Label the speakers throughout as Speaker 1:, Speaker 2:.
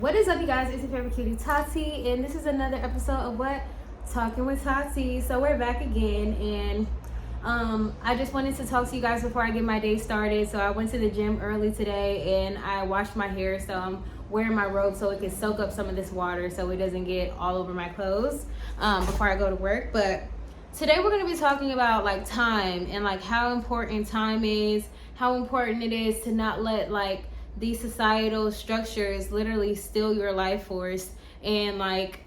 Speaker 1: What is up, you guys? It's your favorite cutie, Tati, and this is another episode of What? Talking with Tati. So we're back again, and I just wanted to talk to you guys before I get my day started. So I went to the gym early today, and I washed my hair, so I'm wearing my robe so it can soak up some of this water so it doesn't get all over my clothes before I go to work. But today we're going to be talking about like time and like how important time is, how important it is to not let like these societal structures literally steal your life force and like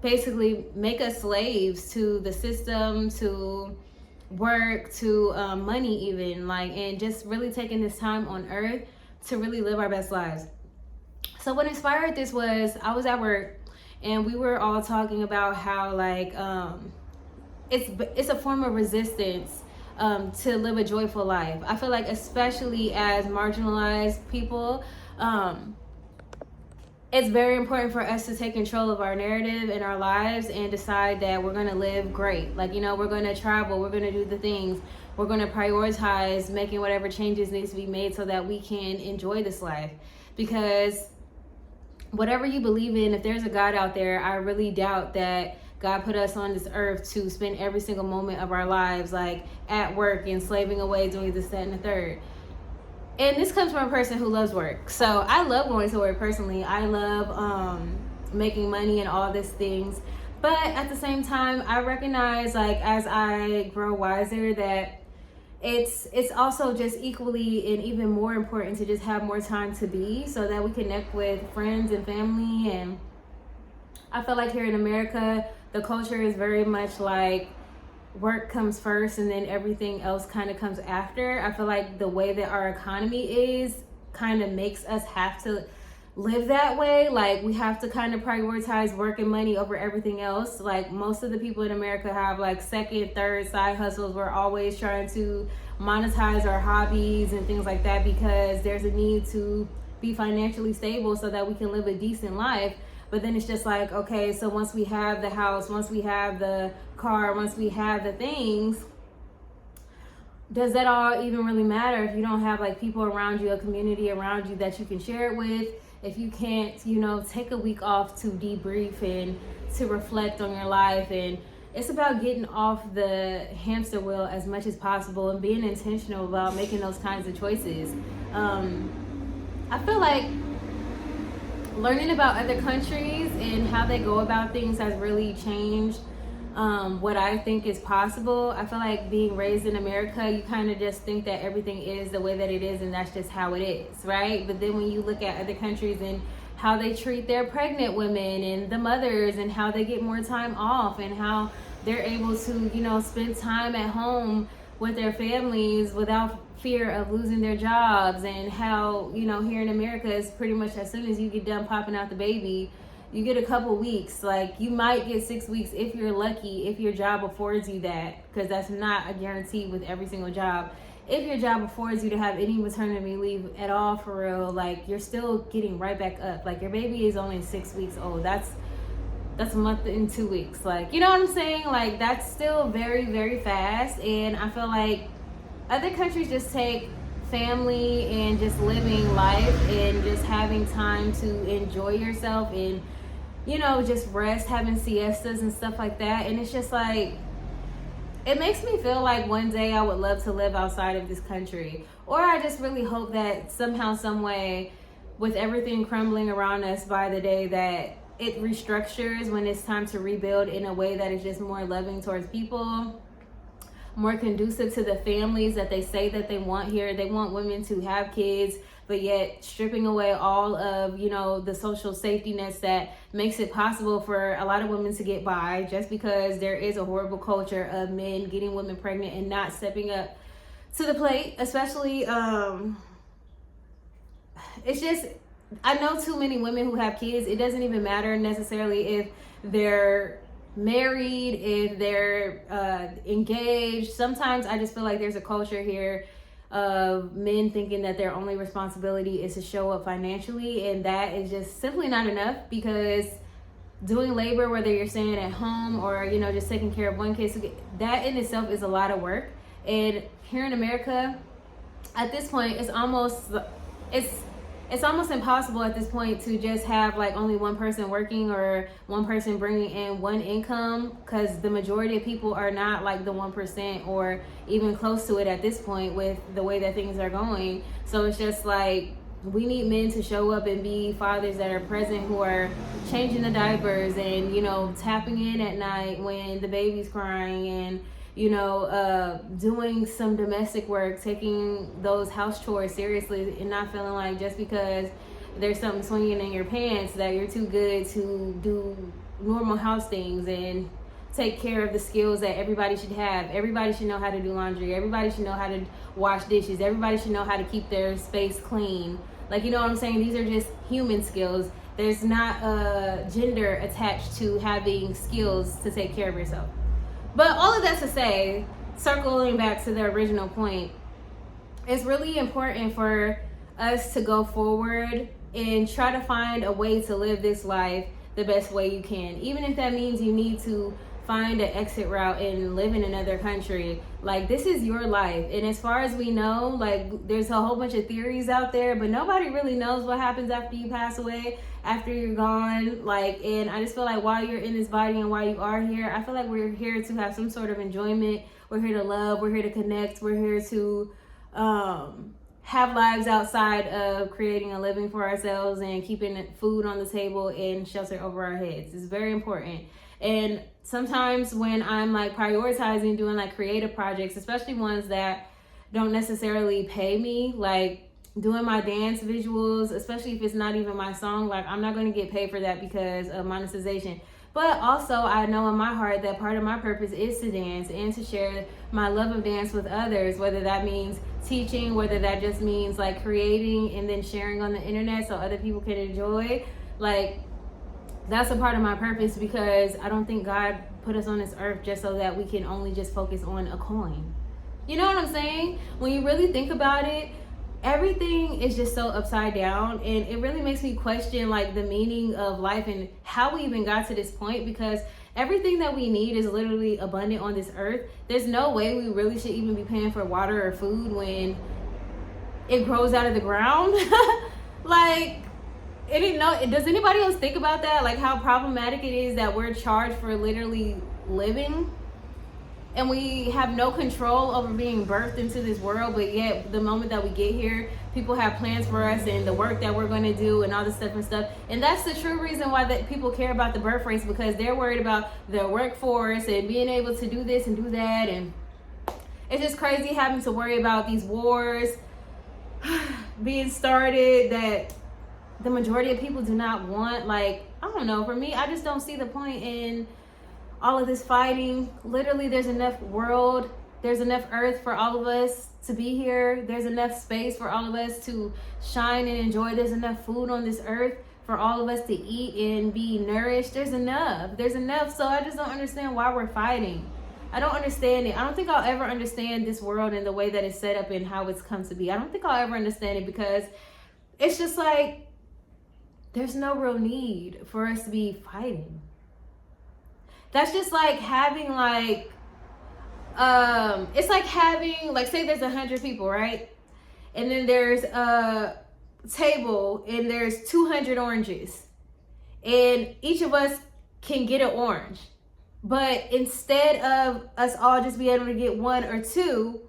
Speaker 1: basically make us slaves to the system, to work, to money even, like, and just really taking this time on earth to really live our best lives. So what inspired this was I was at work and we were all talking about how like it's a form of resistance to live a joyful life. I feel like especially as marginalized people, it's very important for us to take control of our narrative and our lives and decide that we're going to live great. Like, you know, we're going to travel, we're going to do the things, we're going to prioritize making whatever changes needs to be made so that we can enjoy this life. Because whatever you believe in, if there's a God out there, I really doubt that God put us on this earth to spend every single moment of our lives like at work and slaving away doing this, that, and the third. And this comes from a person who loves work. So I love going to work personally. I love making money and all these things. But at the same time, I recognize like as I grow wiser that it's also just equally and even more important to just have more time to be so that we connect with friends and family. And I feel like here in America, the culture is very much like work comes first and then everything else kind of comes after. I feel like the way that our economy is kind of makes us have to live that way. Like we have to kind of prioritize work and money over everything else. Like most of the people in America have like second, third side hustles. We're always trying to monetize our hobbies and things like that because there's a need to be financially stable so that we can live a decent life. But then it's just like, okay, so once we have the house, once we have the car, once we have the things, does that all even really matter if you don't have like people around you, a community around you that you can share it with? If you can't, you know, take a week off to debrief and to reflect on your life. And it's about getting off the hamster wheel as much as possible and being intentional about making those kinds of choices. I feel like learning about other countries and how they go about things has really changed what I think is possible. I feel like being raised in America, you kind of just think that everything is the way that it is and that's just how it is, right? But then when you look at other countries and how they treat their pregnant women and the mothers and how they get more time off and how they're able to, you know, spend time at home with their families without fear of losing their jobs, and how, you know, here in America is pretty much as soon as you get done popping out the baby, you get a couple weeks. Like you might get 6 weeks if you're lucky, if your job affords you that, because that's not a guarantee with every single job. If your job affords you to have any maternity leave at all, for real, like you're still getting right back up. Like your baby is only 6 weeks old. That's a month and 2 weeks. Like, you know what I'm saying? Like that's still very, very fast. And I feel like other countries just take family and just living life and just having time to enjoy yourself and, you know, just rest, having siestas and stuff like that. And it's just like, it makes me feel like one day I would love to live outside of this country. Or I just really hope that somehow, some way, with everything crumbling around us by the day, that it restructures when it's time to rebuild in a way that is just more loving towards people, more conducive to the families that they say that they want here. They want women to have kids, but yet stripping away all of, you know, the social safety nets that makes it possible for a lot of women to get by, just because there is a horrible culture of men getting women pregnant and not stepping up to the plate. Especially, it's just, I know too many women who have kids. It doesn't even matter necessarily if they're married, if they're engaged. Sometimes I just feel like there's a culture here of men thinking that their only responsibility is to show up financially, and that is just simply not enough, because doing labor, whether you're staying at home or, you know, just taking care of one kid, that in itself is a lot of work. And here in America, at this point, it's it's almost impossible at this point to just have like only one person working or one person bringing in one income, because the majority of people are not like the 1% or even close to it at this point with the way that things are going. So it's just like, we need men to show up and be fathers that are present, who are changing the diapers and, you know, tapping in at night when the baby's crying, and, you know, doing some domestic work, taking those house chores seriously, and not feeling like just because there's something swinging in your pants that you're too good to do normal house things and take care of the skills that everybody should have. Everybody should know how to do laundry. Everybody should know how to wash dishes. Everybody should know how to keep their space clean. Like, you know what I'm saying? These are just human skills. There's not a gender attached to having skills to take care of yourself. But all of that to say, circling back to the original point, it's really important for us to go forward and try to find a way to live this life the best way you can. Even if that means you need to find an exit route and live in another country. Like, this is your life. And as far as we know, like, there's a whole bunch of theories out there, but nobody really knows what happens after you pass away, after you're gone. Like, and I just feel like while you're in this body and while you are here, I feel like we're here to have some sort of enjoyment. We're here to love. We're here to connect. We're here to have lives outside of creating a living for ourselves and keeping food on the table and shelter over our heads. It's very important. And sometimes when I'm like prioritizing doing like creative projects, especially ones that don't necessarily pay me, like doing my dance visuals, especially if it's not even my song, like I'm not going to get paid for that because of monetization. But also I know in my heart that part of my purpose is to dance and to share my love of dance with others, whether that means teaching, whether that just means like creating and then sharing on the internet so other people can enjoy. Like, that's a part of my purpose, because I don't think God put us on this earth just so that we can only just focus on a coin. You know what I'm saying? When you really think about it, everything is just so upside down, and it really makes me question like the meaning of life and how we even got to this point, because everything that we need is literally abundant on this earth. There's no way we really should even be paying for water or food when it grows out of the ground. Like, does anybody else think about that? Like, how problematic it is that we're charged for literally living, and we have no control over being birthed into this world, but yet the moment that we get here, people have plans for us and the work that we're going to do and all this stuff and stuff. And that's the true reason why that people care about the birth rates, because they're worried about their workforce and being able to do this and do that. And it's just crazy having to worry about these wars being started that the majority of people do not want. Like, I don't know, for me, I just don't see the point in all of this fighting. Literally, there's enough there's enough earth for all of us to be here. There's enough space for all of us to shine and enjoy. There's enough food on this earth for all of us to eat and be nourished. There's enough. So I just don't understand why we're fighting. I don't understand it. I don't think I'll ever understand this world and the way that it's set up and how it's come to be. I don't think I'll ever understand it, because it's just like, there's no real need for us to be fighting. That's just like having like, it's like having, like, say there's 100 people, right? And then there's a table and there's 200 oranges. And each of us can get an orange. But instead of us all just be able to get one or two,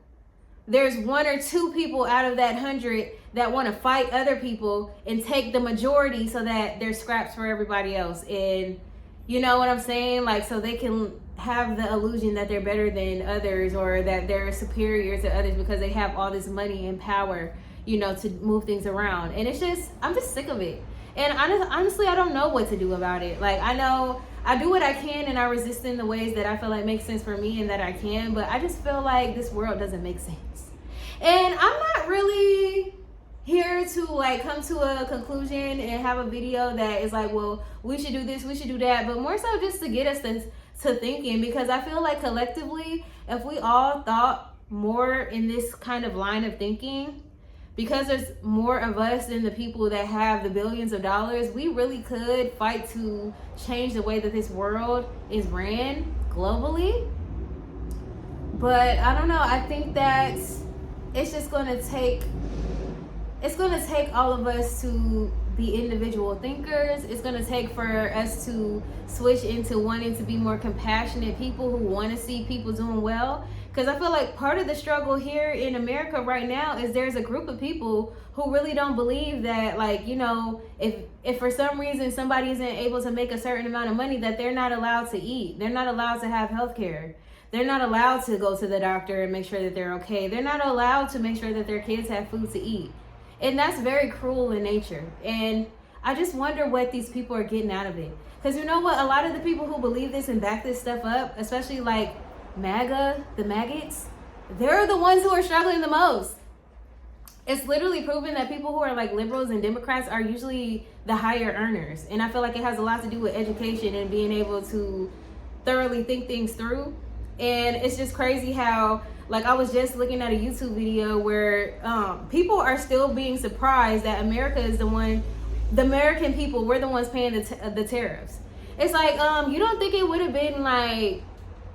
Speaker 1: there's one or two people out of that 100 that want to fight other people and take the majority so that there's scraps for everybody else. And you know what I'm saying? Like, so they can have the illusion that they're better than others or that they're superior to others because they have all this money and power, you know, to move things around. And it's just, I'm just sick of it. And honestly, I don't know what to do about it. Like, I know I do what I can and I resist in the ways that I feel like make sense for me and that I can, but I just feel like this world doesn't make sense. And I'm not really here to like come to a conclusion and have a video that is like, well, we should do this, we should do that, but more so just to get us to thinking, because I feel like collectively, if we all thought more in this kind of line of thinking, because there's more of us than the people that have the billions of dollars, we really could fight to change the way that this world is ran globally. But I don't know, I think that it's just going to take it's going to take all of us to be individual thinkers. It's going to take for us to switch into wanting to be more compassionate people who want to see people doing well. Because I feel like part of the struggle here in America right now is there's a group of people who really don't believe that, like, you know, if for some reason somebody isn't able to make a certain amount of money, that they're not allowed to eat. They're not allowed to have health care. They're not allowed to go to the doctor and make sure that they're okay. They're not allowed to make sure that their kids have food to eat. And that's very cruel in nature. And I just wonder what these people are getting out of it. Because you know what? A lot of the people who believe this and back this stuff up, especially like MAGA, the maggots, they're the ones who are struggling the most. It's literally proven that people who are like liberals and Democrats are usually the higher earners. And I feel like it has a lot to do with education and being able to thoroughly think things through. And it's just crazy how, like, I was just looking at a YouTube video where people are still being surprised that America is the American people, we're the ones paying the tariffs. It's like, you don't think it would have been like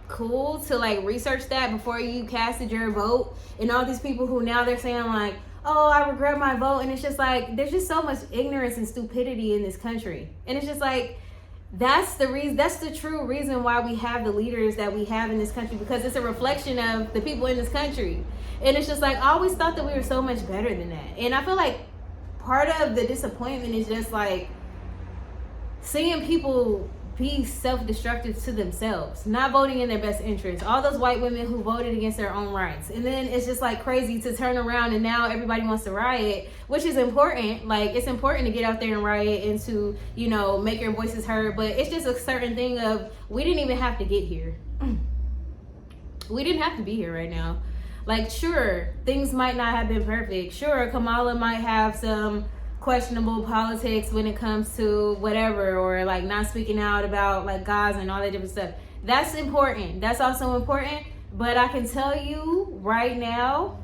Speaker 1: cool to like research that before you casted your vote? And all these people who now they're saying like, oh, I regret my vote. And it's just like, there's just so much ignorance and stupidity in this country. And it's just like, that's the true reason why we have the leaders that we have in this country, because it's a reflection of the people in this country. And it's just like, I always thought that we were so much better than that. And I feel like part of the disappointment is just like seeing people be self-destructive to themselves, not voting in their best interest. All those white women who voted against their own rights. And then it's just like crazy to turn around and now everybody wants to riot, which is important. Like, it's important to get out there and riot and to, you know, make your voices heard. But it's just a certain thing of, we didn't even have to get here. We didn't have to be here right now. Like, sure, things might not have been perfect. Sure, Kamala might have some questionable politics when it comes to whatever, or like not speaking out about like Gaza and all that different stuff. That's important. That's also important. But I can tell you right now,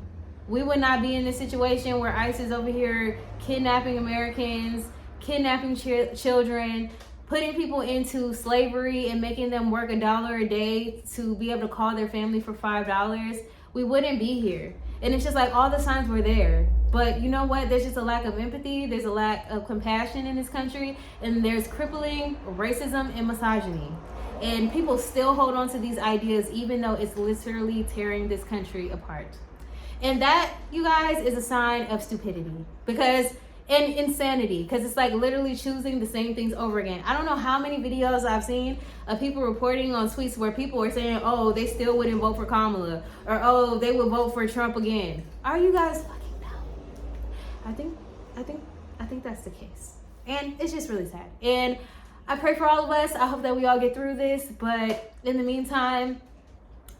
Speaker 1: we would not be in this situation where ICE is over here kidnapping Americans, kidnapping children, putting people into slavery and making them work $1 a day to be able to call their family for $5. We wouldn't be here. And it's just like all the signs were there. But you know what? There's just a lack of empathy. There's a lack of compassion in this country. And there's crippling racism and misogyny. And people still hold on to these ideas even though it's literally tearing this country apart. And that, you guys, is a sign of stupidity. And insanity. Because it's like literally choosing the same things over again. I don't know how many videos I've seen of people reporting on tweets where people are saying, oh, they still wouldn't vote for Kamala. Or, oh, they would vote for Trump again. Are you guys fucking dumb? I think that's the case. And it's just really sad. And I pray for all of us. I hope that we all get through this. But in the meantime,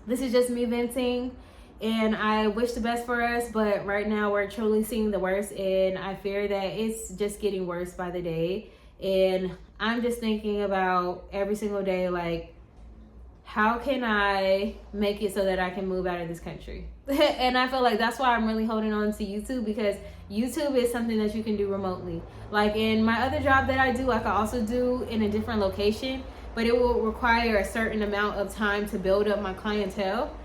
Speaker 1: this is just me venting. And I wish the best for us, but right now we're truly seeing the worst, and I fear that it's just getting worse by the day. And I'm just thinking about every single day, like, how can I make it so that I can move out of this country? And I feel like that's why I'm really holding on to YouTube, because YouTube is something that you can do remotely. Like in my other job that I do, I can also do in a different location, but it will require a certain amount of time to build up my clientele.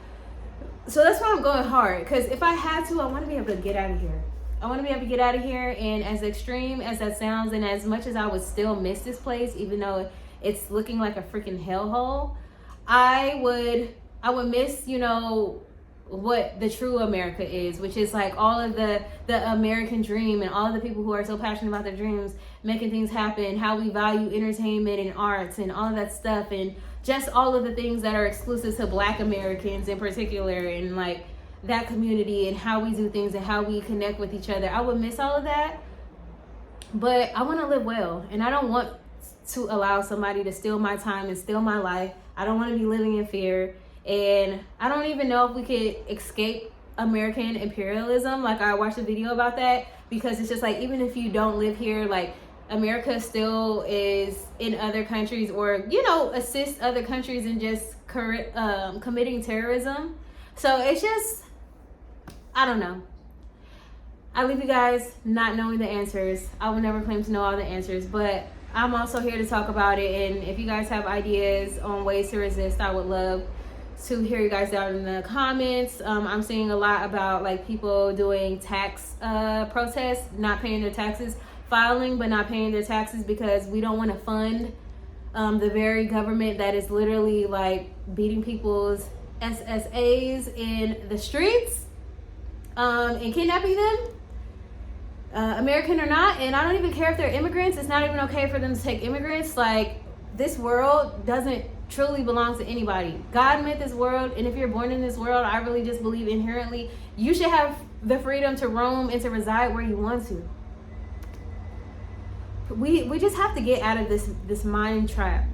Speaker 1: So that's why I'm going hard, because if I had to, I want to be able to get out of here. I want to be able to get out of here, and as extreme as that sounds, and as much as I would still miss this place, even though it's looking like a freaking hellhole, I would miss, you know, what the true America is, which is like all of the American dream and all of the people who are so passionate about their dreams, making things happen, how we value entertainment and arts and all of that stuff, and just all of the things that are exclusive to Black Americans in particular, and like that community and how we do things and how we connect with each other. I would miss all of that, but I want to live well, and I don't want to allow somebody to steal my time and steal my life. I don't want to be living in fear, and I don't even know if we could escape American imperialism. Like, I watched a video about that, because it's just like, even if you don't live here, like, America still is in other countries, or, you know, assist other countries in just committing terrorism. So it's just, I don't know. I leave you guys not knowing the answers. I will never claim to know all the answers, but I'm also here to talk about it. And if you guys have ideas on ways to resist, I would love to hear you guys out in the comments. I'm seeing a lot about like people doing tax protests, not paying their taxes, filing but not paying their taxes because we don't want to fund the very government that is literally like beating people's SSAs in the streets and kidnapping them, American or not. And I don't even care if they're immigrants. It's not even okay for them to take immigrants. Like, this world doesn't truly belong to anybody. God made this world, and if you're born in this world, I really just believe inherently you should have the freedom to roam and to reside where you want to. We just have to get out of this mind trap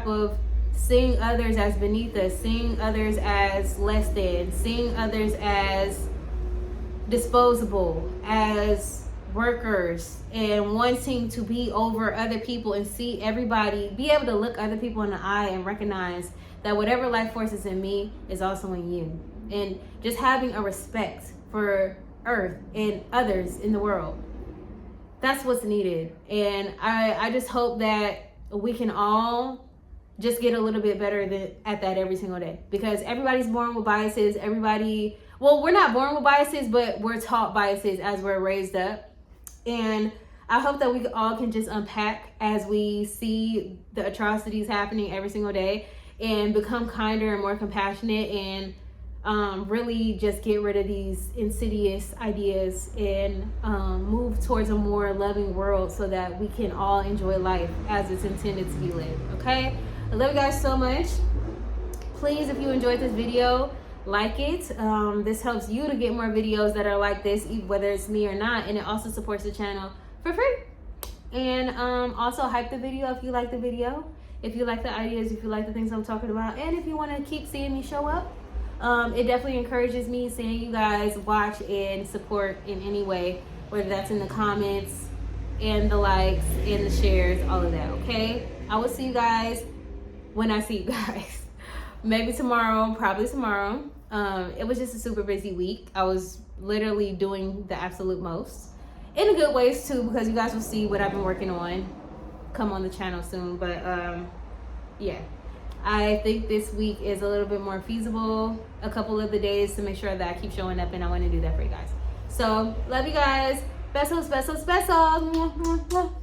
Speaker 1: of seeing others as beneath us, seeing others as less than, seeing others as disposable, as workers, and wanting to be over other people and see everybody, be able to look other people in the eye and recognize that whatever life force is in me is also in you. And just having a respect for earth and others in the world. That's what's needed. And I just hope that we can all just get a little bit better at that every single day, because everybody's born with biases. Well, we're not born with biases, but we're taught biases as we're raised up. And I hope that we all can just unpack as we see the atrocities happening every single day and become kinder and more compassionate, and really just get rid of these insidious ideas and move towards a more loving world so that we can all enjoy life as it's intended to be lived. Okay? I love you guys so much. Please, if you enjoyed this video, like it. This helps you to get more videos that are like this, whether it's me or not, and it also supports the channel for free. And also hype the video if you like the video, if you like the ideas, if you like the things I'm talking about, and if you want to keep seeing me show up. It definitely encourages me seeing you guys watch and support in any way, whether that's in the comments and the likes and the shares, all of that. Okay, I will see you guys when I see you guys. Maybe tomorrow, probably tomorrow. It was just a super busy week. I was literally doing the absolute most, in a good ways too, because you guys will see what I've been working on come on the channel soon. But yeah, I think this week is a little bit more feasible, a couple of the days, to make sure that I keep showing up, and I want to do that for you guys. So love you guys. Besos, besos, besos.